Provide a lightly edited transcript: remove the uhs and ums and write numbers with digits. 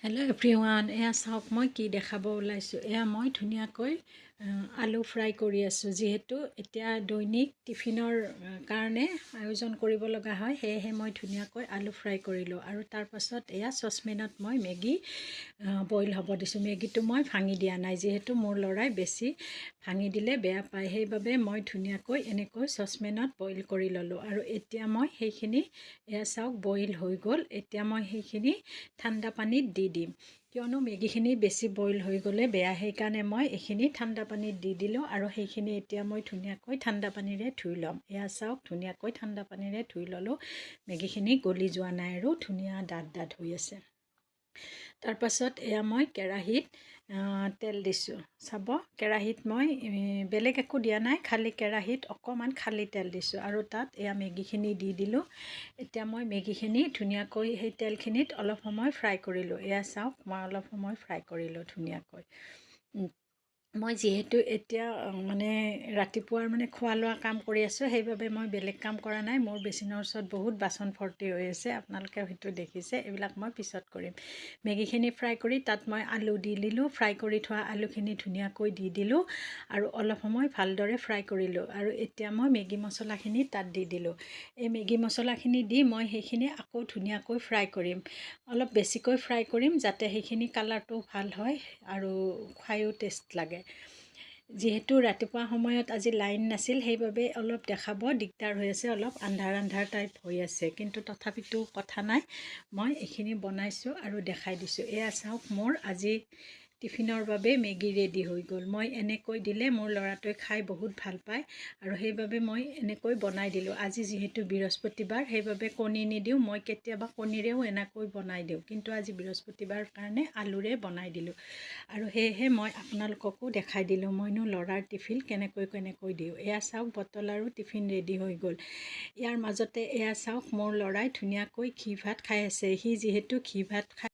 Hello' everyone, এয়া চাওক মই কি দেখাব ওলাইছোঁ। এয়া মই ধুনীয়াকৈ আলু ফ্ৰাই কৰি আছোঁ। যিহেতু এতিয়া দৈনিক টিফিনৰ কাৰণে আয়োজন কৰিব লগা হয়, সেয়েহে মই ধুনীয়াকৈ আলু ফ্ৰাই কৰিলোঁ। আৰু তাৰপাছত এয়া চচপেনত মই মেগী বইল হ'ব দিছোঁ। মেগীটো মই ভাঙি দিয়া নাই, যিহেতু মোৰ ল'ৰাই বেছি ভাঙি দিলে বেয়া পায়। সেইবাবে মই ধুনীয়াকৈ এনেকৈ চচপেনত বইল কৰি ল'লোঁ। আৰু এতিয়া মই সেইখিনি এয়া চাওক বইল হৈ গ'ল। এতিয়া মই সেইখিনি ঠাণ্ডা পানীত দি দিম, কিয়নো মেগীখিনি বেছি বইল হৈ গ'লে বেয়া। সেইকাৰণে মই এইখিনি ঠাণ্ডা পানীত দি দিলোঁ। আৰু সেইখিনি এতিয়া মই ধুনীয়াকৈ ঠাণ্ডা পানীৰে ধুই ল'ম। এয়া চাওক ধুনীয়াকৈ ঠাণ্ডা পানীৰে ধুই ল'লোঁ। মেগীখিনি গলি যোৱা নাই আৰু ধুনীয়া ডাঠ হৈ আছে। তাৰপাছত এয়া মই কেৰাহীত তেল দিছোঁ। চাব, কেৰাহীত মই বেলেগ একো দিয়া নাই, খালী কেৰাহীত অকণমান খালী তেল দিছোঁ। আৰু তাত এয়া মেগীখিনি দি দিলোঁ। এতিয়া মই মেগীখিনি ধুনীয়াকৈ সেই তেলখিনিত অলপ সময় ফ্ৰাই কৰিলোঁ। এয়া চাওক মই অলপ সময় ফ্ৰাই কৰিলোঁ ধুনীয়াকৈ। মই যিহেতু এতিয়া ৰাতিপুৱাৰ খোৱা লোৱা কাম কৰি আছোঁ, সেইবাবে মই বেলেগ কাম কৰা নাই। মোৰ বেচিনৰ ওচৰত বহুত বাচন ভৰ্তি হৈ আছে, আপোনালোকে হয়তো দেখিছে। এইবিলাক মই পিছত কৰিম। মেগীখিনি ফ্ৰাই কৰি তাত মই আলু দি দিলোঁ। ফ্ৰাই কৰি থোৱা আলুখিনি ধুনীয়াকৈ দি দিলোঁ আৰু অলপ সময় ভালদৰে ফ্ৰাই কৰিলোঁ। আৰু এতিয়া মই মেগী মছলাখিনি তাত দি দিলোঁ। এই মেগী মছলাখিনি দি মই সেইখিনি আকৌ ধুনীয়াকৈ ফ্ৰাই কৰিম। অলপ বেছিকৈ ফ্ৰাই কৰিম, যাতে সেইখিনি কালাৰটো ভাল হয় আৰু খায়ো টেষ্ট লাগে। যিহেতু ৰাতিপুৱা সময়ত আজি লাইন নাছিল, সেইবাবে অলপ দেখাব দিগদাৰ হৈ আছে, অলপ আন্ধাৰ টাইপ হৈ আছে। কিন্তু তথাপিতো কথা নাই, মই এইখিনি বনাইছোঁ আৰু দেখাই দিছোঁ। এয়া চাওক মোৰ আজি টিফিনৰ বাবে মেগী ৰেডি হৈ গ'ল। মই এনেকৈ দিলে মোৰ ল'ৰাটোৱে খাই বহুত ভাল পায়, আৰু সেইবাবে মই এনেকৈ বনাই দিলোঁ। আজি যিহেতু বৃহস্পতিবাৰ, সেইবাবে কণী নিদিওঁ। মই কেতিয়াবা কণীৰেও এনেকৈ বনাই দিওঁ, কিন্তু আজি বৃহস্পতিবাৰ কাৰণে আলুৰে বনাই দিলোঁ। আৰু সেয়েহে মই আপোনালোককো দেখাই দিলোঁ মইনো ল'ৰাৰ টিফিন কেনেকৈ দিওঁ। এয়া চাওক বটল আৰু টিফিন ৰেডি হৈ গ'ল। ইয়াৰ মাজতে এয়া চাওক মোৰ ল'ৰাই ধুনীয়াকৈ ঘি ভাত খাই আছে। সি যিহেতু ঘি ভাত খাই